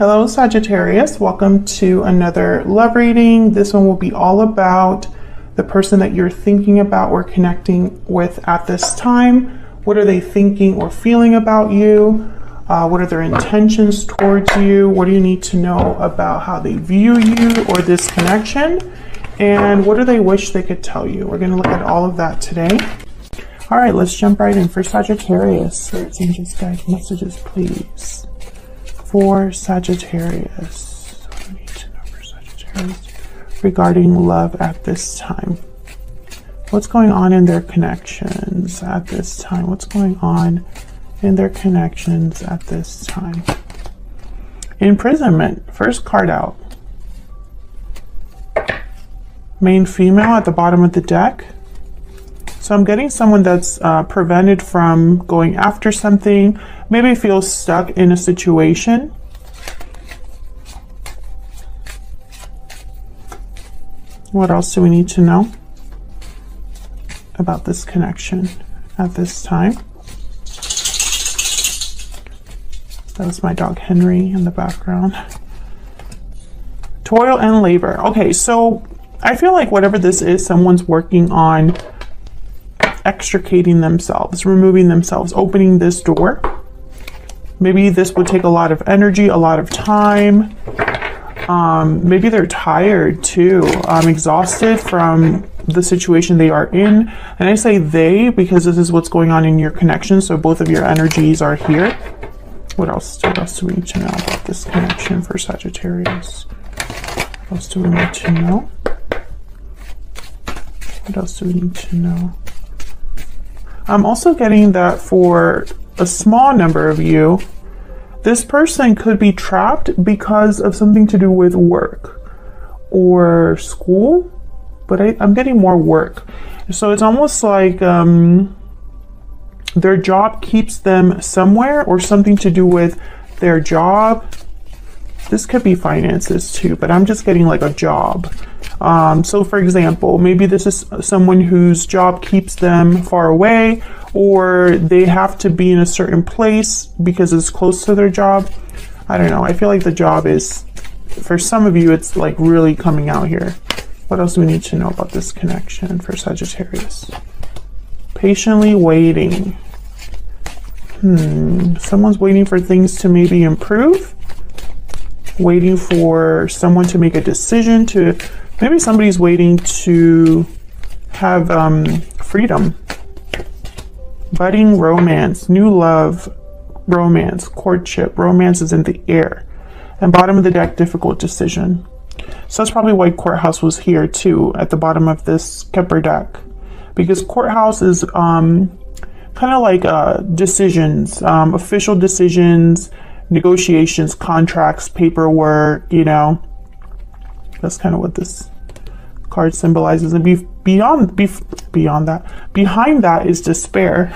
Hello Sagittarius, welcome to another love reading. This one will be all about the person that you're thinking about or connecting with at this time. What are they thinking or feeling about you? What are their intentions towards you? What do you need to know about how they view you or this connection? And what do they wish they could tell you? We're going to look at all of that today. All right, let's jump right in. For Sagittarius, spirits, angels, guide messages, please. For Sagittarius, what do we need to know for Sagittarius regarding love at this time? What's going on in their connections at this time? What's going on in their connections at this time? Imprisonment, first card out. Main female at the bottom of the deck. So I'm getting someone that's prevented from going after something, maybe feels stuck in a situation. What else do we need to know about this connection at this time? That was my dog Henry in the background. Toil and labor. Okay, so I feel like whatever this is, someone's working on extricating themselves, removing themselves, opening this door. Maybe this would take a lot of energy, a lot of time. Maybe they're tired too, exhausted from the situation they are in. And I say they because this is what's going on in your connection. So both of your energies are here. What else do we need to know about this connection for Sagittarius? What else do we need to know? What else do we need to know? I'm also getting that for a small number of you, this person could be trapped because of something to do with work or school, but I'm getting more work. So it's almost like their job keeps them somewhere or something to do with their job. This could be finances too, but I'm just getting like a job. So for example, maybe this is someone whose job keeps them far away, or they have to be in a certain place because it's close to their job. I don't know. I feel like the job is, for some of you, it's like really coming out here. What else do we need to know about this connection for Sagittarius? Patiently waiting. Someone's waiting for things to maybe improve. Waiting for someone to make a decision to, maybe somebody's waiting to have freedom. Budding romance, new love, romance, courtship, romance is in the air. And bottom of the deck, difficult decision. So that's probably why courthouse was here too, at the bottom of this Kepler deck. Because courthouse is kind of like decisions, official decisions, negotiations, contracts, paperwork, you know. That's kind of what this card symbolizes. And behind that is despair.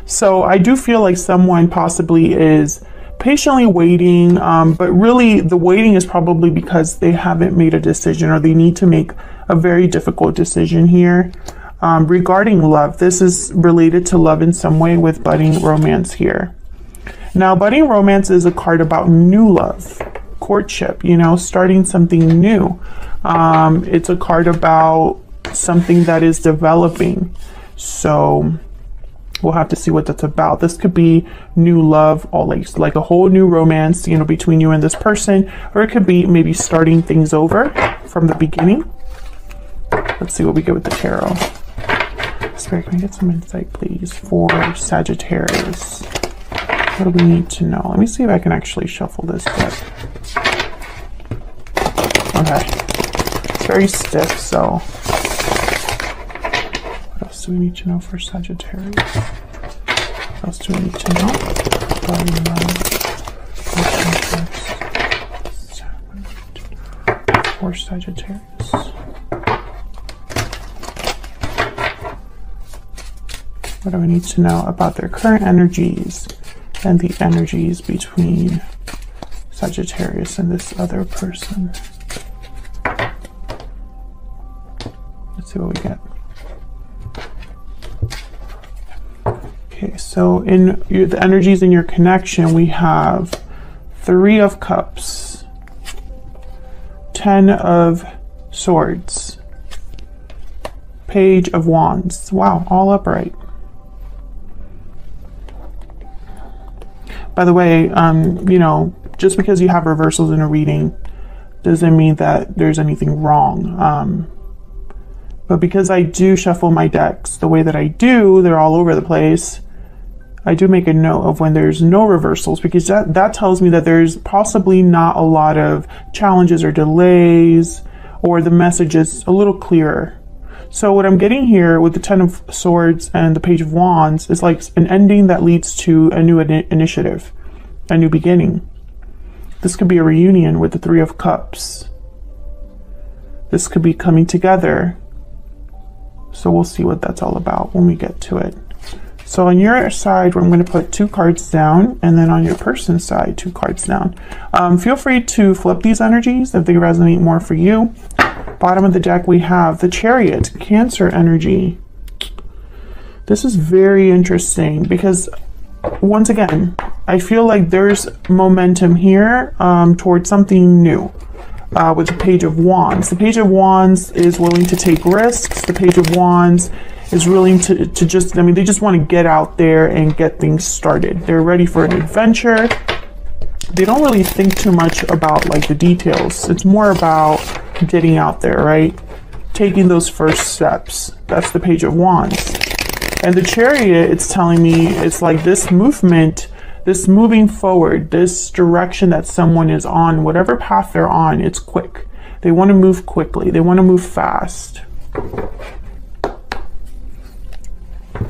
So I do feel like someone possibly is patiently waiting, but really the waiting is probably because they haven't made a decision, or they need to make a very difficult decision here. Regarding love, this is related to love in some way with budding romance here. Now, budding romance is a card about new love, courtship, you know, starting something new. It's a card about something that is developing. So we'll have to see what that's about. This could be new love, or like a whole new romance, you know, between you and this person, or it could be maybe starting things over from the beginning. Let's see what we get with the tarot. Spirit, can I get some insight, please, for Sagittarius? What do we need to know? Let me see if I can actually shuffle this deck. Okay. It's very stiff, so what else do we need to know for Sagittarius? What else do we need to know? For Sagittarius. What do we need to know about their current energies and the energies between Sagittarius and this other person? Let's see what we get. Okay, so in the energies in your connection, we have Three of Cups, Ten of Swords, Page of Wands. Wow, all upright. By the way, you know, just because you have reversals in a reading doesn't mean that there's anything wrong. But because I do shuffle my decks the way that I do, they're all over the place. I do make a note of when there's no reversals, because that tells me that there's possibly not a lot of challenges or delays, or the message is a little clearer. So what I'm getting here with the Ten of Swords and the Page of Wands is like an ending that leads to a new initiative, a new beginning. This could be a reunion with the Three of Cups. This could be coming together. So we'll see what that's all about when we get to it. So on your side, I'm going to put 2 cards down, and then on your person's side, 2 cards down. Feel free to flip these energies if they resonate more for you. Bottom of the deck, we have the Chariot, Cancer energy. This is very interesting because, once again, I feel like there's momentum here towards something new. With the Page of Wands. The Page of Wands is willing to take risks. The Page of Wands is willing to just, I mean, they just want to get out there and get things started. They're ready for an adventure. They don't really think too much about like the details. It's more about getting out there, right? Taking those first steps. That's the Page of Wands. And the Chariot, it's telling me it's like this movement, this moving forward, this direction that someone is on, whatever path they're on, it's quick. They want to move quickly. They want to move fast.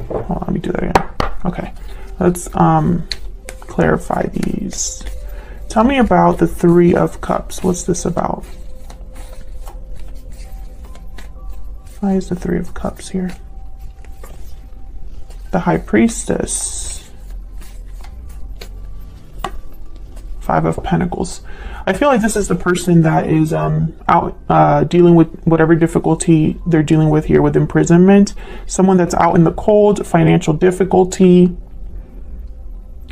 Hold on, let me do that again. Okay, let's clarify these. Tell me about the Three of Cups. What's this about? Why is the Three of Cups here? The High Priestess. Five of Pentacles. I feel like this is the person that is out dealing with whatever difficulty they're dealing with here with imprisonment. Someone that's out in the cold, financial difficulty,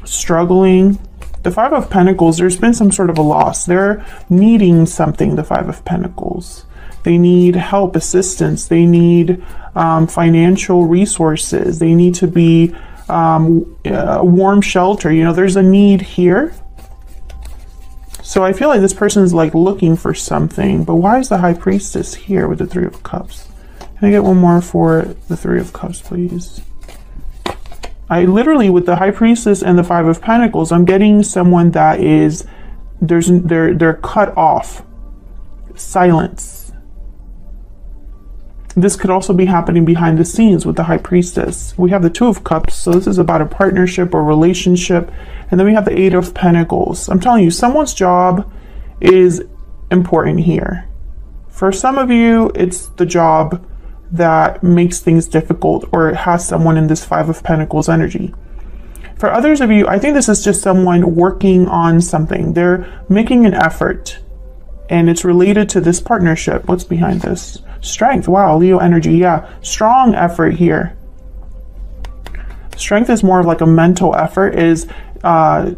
struggling. The Five of Pentacles, there's been some sort of a loss. They're needing something, the Five of Pentacles. They need help, assistance. They need financial resources. They need to be warm shelter. You know, there's a need here. So I feel like this person is like looking for something, but why is the High Priestess here with the Three of Cups? Can I get one more for the Three of Cups, please? I literally, with the High Priestess and the Five of Pentacles, I'm getting someone that is, they're cut off. Silence. This could also be happening behind the scenes with the High Priestess. We have the Two of Cups, so this is about a partnership or relationship. And then we have the Eight of Pentacles. I'm telling you, someone's job is important here. For some of you, it's the job that makes things difficult, or it has someone in this Five of Pentacles energy. For others of you, I think this is just someone working on something. They're making an effort, and it's related to this partnership. What's behind this? Strength. Wow, Leo energy. Yeah, strong effort here. Strength is more of like a mental effort, is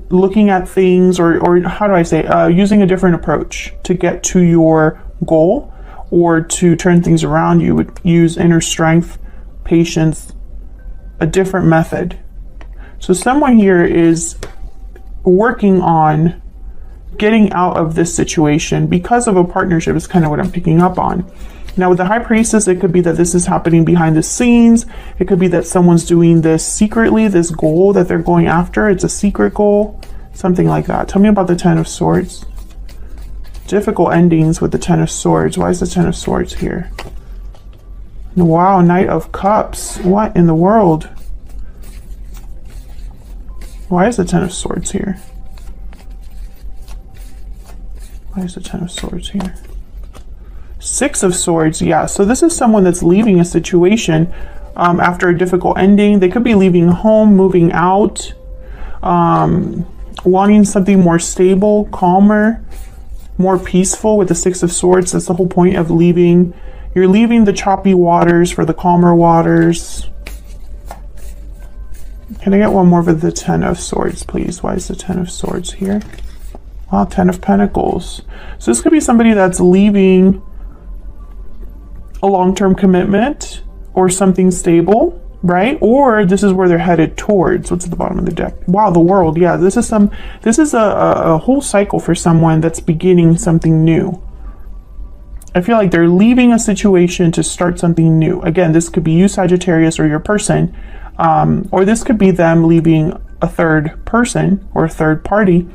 looking at things, or how do I say, using a different approach to get to your goal or to turn things around. You would use inner strength, patience, a different method. So someone here is working on getting out of this situation because of a partnership is kind of what I'm picking up on. Now with the High Priestess, it could be that this is happening behind the scenes. It could be that someone's doing this secretly, this goal that they're going after. It's a secret goal, something like that. Tell me about the Ten of Swords. Difficult endings with the Ten of Swords. Why is the Ten of Swords here? Wow, Knight of Cups. What in the world? Why is the Ten of Swords here? Why is the Ten of Swords here? Six of Swords, yeah. So this is someone that's leaving a situation after a difficult ending. They could be leaving home, moving out, wanting something more stable, calmer, more peaceful with the Six of Swords. That's the whole point of leaving. You're leaving the choppy waters for the calmer waters. Can I get one more for the Ten of Swords, please? Why is the Ten of Swords here? Wow, 10 of Pentacles. So this could be somebody that's leaving a long-term commitment or something stable, right? Or this is where they're headed towards. What's at the bottom of the deck? Wow, the World. Yeah, this is a whole cycle for someone that's beginning something new. I feel like they're leaving a situation to start something new. Again, this could be you, Sagittarius, or your person, or this could be them leaving a third person or a third party,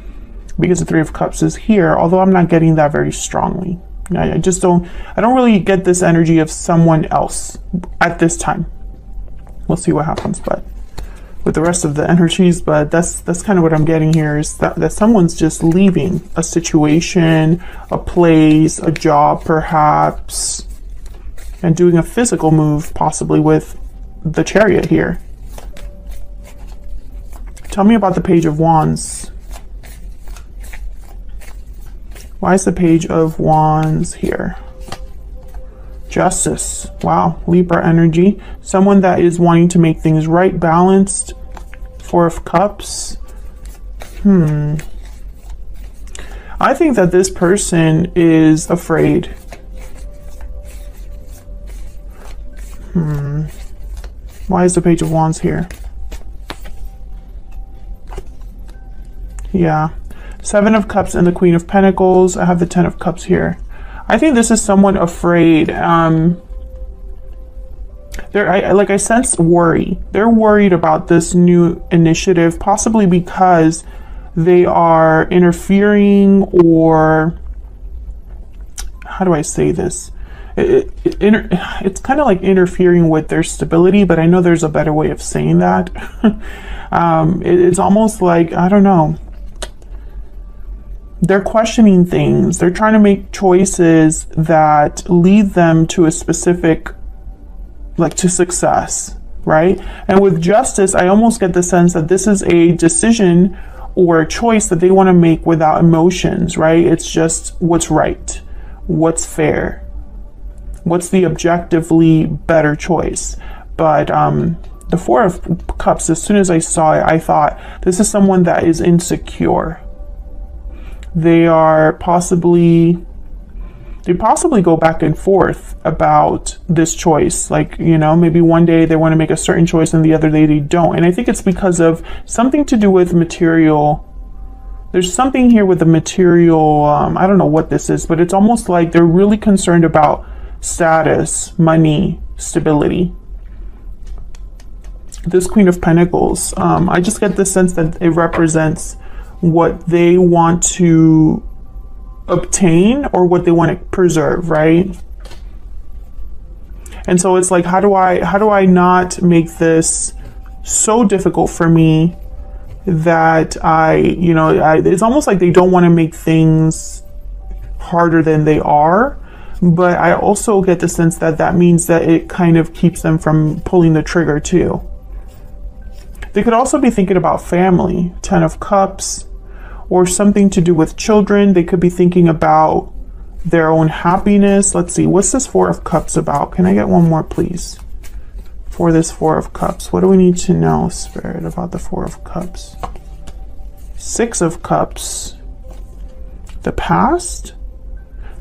because the Three of Cups is here, although I'm not getting that very strongly. I don't really get this energy of someone else at this time. We'll see what happens, but with the rest of the energies, but that's kind of what I'm getting here, is that someone's just leaving a situation, a place, a job perhaps, and doing a physical move, possibly with the Chariot here. Tell me about the Page of Wands. Why is the Page of Wands here? Justice. Wow, Libra energy. Someone that is wanting to make things right, balanced. Four of Cups. I think that this person is afraid. Why is the Page of Wands here? Yeah. Seven of Cups and the Queen of Pentacles. I have the 10 of Cups here. I think this is someone afraid. I sense worry. They're worried about this new initiative, possibly because they are interfering, or how do I say this? It's kind of like interfering with their stability, but I know there's a better way of saying that. It's almost like, I don't know. They're questioning things. They're trying to make choices that lead them to a specific, like, to success, right? And with Justice, I almost get the sense that this is a decision or a choice that they want to make without emotions, right? It's just what's right, what's fair, what's the objectively better choice. But the Four of Cups, as soon as I saw it, I thought this is someone that is insecure. They possibly go back and forth about this choice. Like, you know, maybe one day they want to make a certain choice and the other day they don't. And I think it's because of something to do with material. There's something here with the material. I don't know what this is, but it's almost like they're really concerned about status, money, stability. This Queen of Pentacles, I just get the sense that it represents what they want to obtain or what they want to preserve, right? And so it's like, how do I not make this so difficult for me that it's almost like they don't want to make things harder than they are. But I also get the sense that that means that it kind of keeps them from pulling the trigger too. They could also be thinking about family, 10 of Cups, or something to do with children. They could be thinking about their own happiness. Let's see, what's this Four of Cups about? Can I get one more, please? For this Four of Cups, what do we need to know, Spirit, about the Four of Cups? Six of Cups. The past?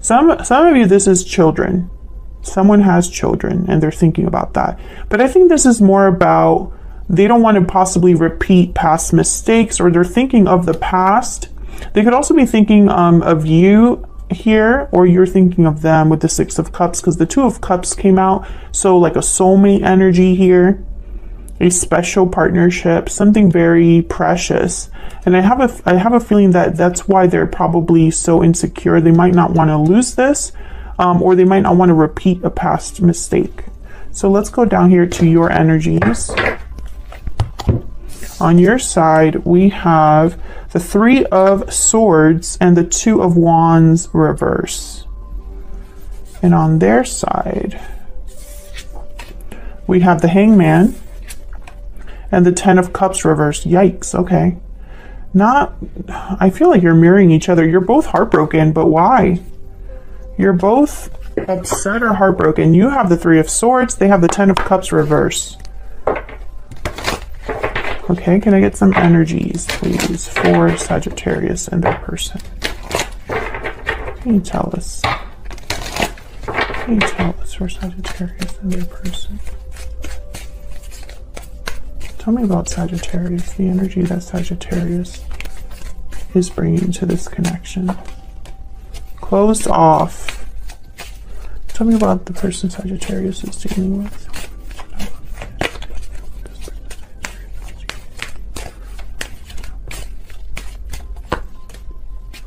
Some of you, this is children. Someone has children and they're thinking about that. But I think this is more about they don't want to possibly repeat past mistakes, or they're thinking of the past. They could also be thinking of you here, or you're thinking of them with the Six of Cups, because the Two of Cups came out. So like a soulmate energy here, a special partnership, something very precious. And I have a feeling that that's why they're probably so insecure. They might not want to lose this, or they might not want to repeat a past mistake. So let's go down here to your energies. On your side, we have the Three of Swords and the Two of Wands reverse. And on their side, we have the Hangman and the 10 of Cups reverse. Yikes, okay. I feel like you're mirroring each other. You're both heartbroken, but why? You're both upset or heartbroken. You have the Three of Swords, they have the 10 of Cups reverse. Okay, can I get some energies, please, for Sagittarius and their person? can you tell us? What can you tell us for Sagittarius and their person? Tell me about Sagittarius, the energy that Sagittarius is bringing to this connection. Closed off. Tell me about the person Sagittarius is dealing with.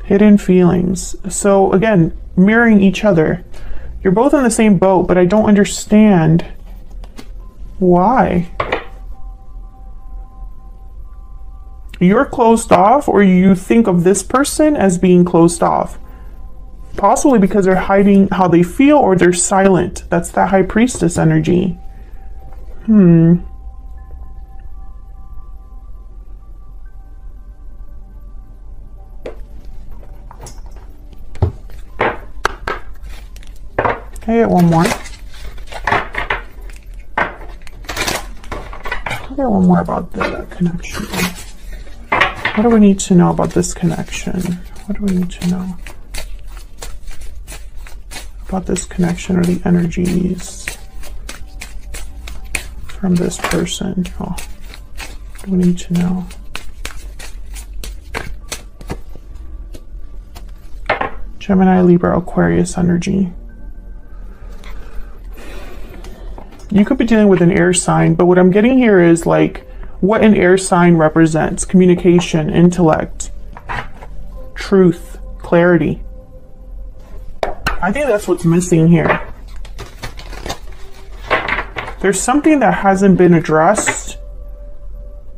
Hidden feelings. So again, mirroring each other. You're both in the same boat, but I don't understand why. You're closed off, or you think of this person as being closed off. Possibly because they're hiding how they feel, or they're silent. That's that High Priestess energy. Can I get one more? Can I get one more about the connection? What do we need to know about this connection? What do we need to know about this connection, or the energies from this person? Oh, what do we need to know? Gemini, Libra, Aquarius energy. You could be dealing with an air sign, but what I'm getting here is like what an air sign represents: communication, intellect, truth, clarity. I think that's what's missing here. There's something that hasn't been addressed.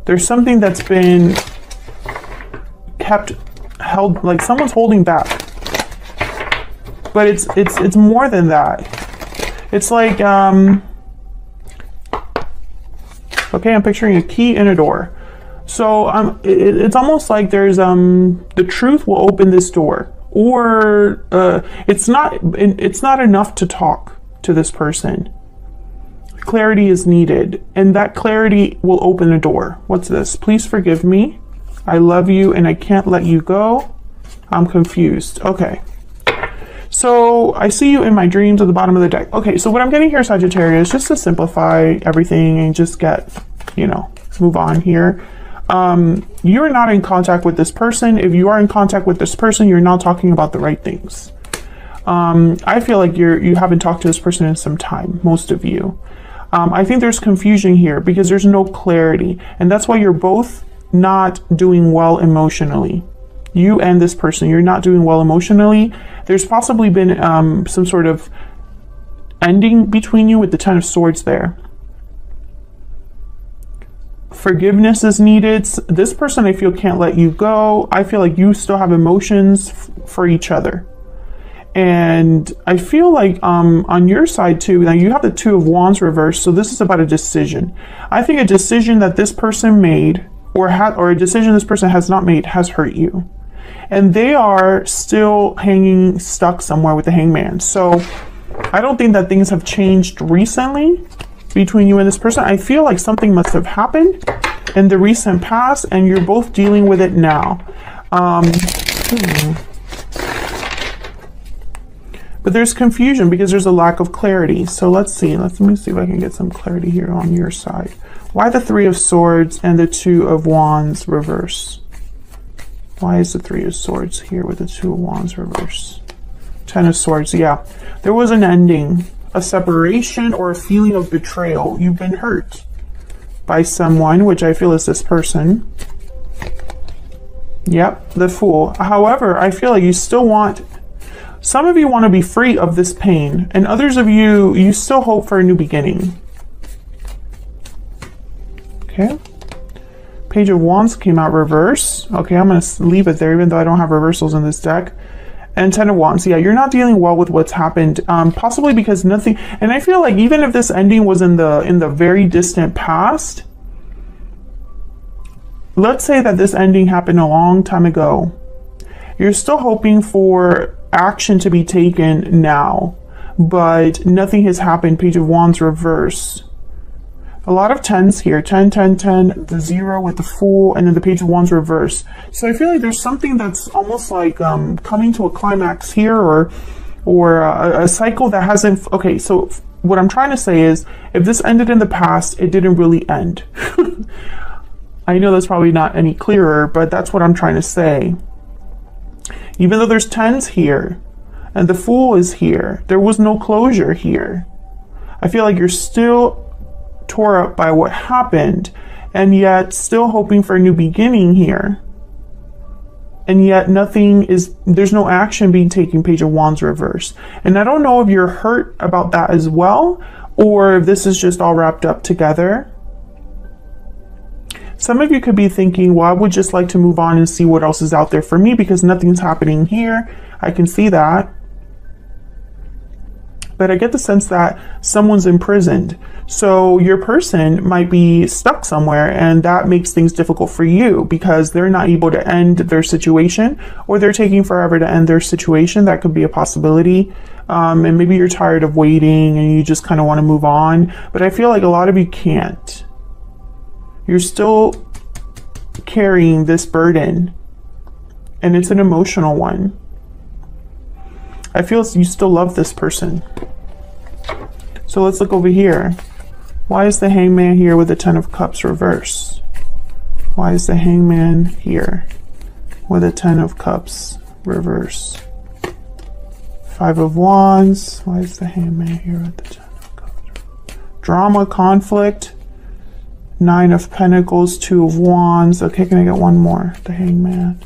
There's something that's been held, like someone's holding back. But it's more than that. It's like okay, I'm picturing a key in a door. So it's almost like there's the truth will open this door, or it's not enough to talk to this person. Clarity is needed, and that clarity will open a door. What's this? Please forgive me. I love you and I can't let you go. I'm confused. Okay. So I see you in my dreams at the bottom of the deck. Okay, so what I'm getting here, Sagittarius, just to simplify everything and just get, move on here. You're not in contact with this person. If you are in contact with this person, you're not talking about the right things. I feel like you haven't talked to this person in some time, most of you. I think there's confusion here because there's no clarity, and that's why you're both not doing well emotionally. You and this person, you're not doing well emotionally. There's possibly been some sort of ending between you with the Ten of Swords there. Forgiveness is needed. This person, I feel, can't let you go. I feel like you still have emotions for each other. And I feel like on your side too, now you have the Two of Wands reversed. So this is about a decision. I think a decision that this person made or a decision this person has not made has hurt you. And they are still hanging stuck somewhere with the Hangman. So I don't think that things have changed recently between you and this person. I feel like something must have happened in the recent past and you're both dealing with it now. But there's confusion because there's a lack of clarity. So let's see. Let me see if I can get some clarity here on your side. Why the Three of Swords and the Two of Wands reverse? Why is the Three of Swords here with the Two of Wands reverse? Ten of Swords, yeah. There was an ending, a separation, or a feeling of betrayal. You've been hurt by someone, which I feel is this person. Yep, the Fool. However, I feel like you still want, some of you want to be free of this pain, and others of you, you still hope for a new beginning. Okay. Page of Wands came out reverse. Okay, I'm going to leave it there even though I don't have reversals in this deck. And Ten of Wands. Yeah, you're not dealing well with what's happened. Possibly because nothing, and I feel like even if this ending was in the very distant past, let's say that this ending happened a long time ago. You're still hoping for action to be taken now, but nothing has happened. Page of Wands reverse. A lot of 10s here. 10, 10, 10, the 0 with the Fool, and then the Page of Wands reversed. So I feel like there's something that's almost like coming to a climax here, or a cycle that hasn't... Okay, so what I'm trying to say is, if this ended in the past, it didn't really end. I know that's probably not any clearer, but that's what I'm trying to say. Even though there's 10s here, and the Fool is here, there was no closure here. I feel like you're still tore up by what happened, and yet still hoping for a new beginning here. And yet there's no action being taken, Page of Wands reverse. And I don't know if you're hurt about that as well, or if this is just all wrapped up together. Some of you could be thinking, well, I would just like to move on and see what else is out there for me because nothing's happening here. I can see that. But I get the sense that someone's imprisoned. So your person might be stuck somewhere, and that makes things difficult for you because they're not able to end their situation, or they're taking forever to end their situation. That could be a possibility. And maybe you're tired of waiting and you just kind of want to move on. But I feel like a lot of you can't. You're still carrying this burden, and it's an emotional one. I feel you still love this person. So let's look over here. Why is the Hangman here with the 10 of Cups reverse? Why is the Hangman here with a 10 of Cups reverse? 5 of Wands. Why is the Hangman here with the 10 of Cups? Drama, conflict. 9 of Pentacles, 2 of Wands. Okay, can I get one more? The Hangman.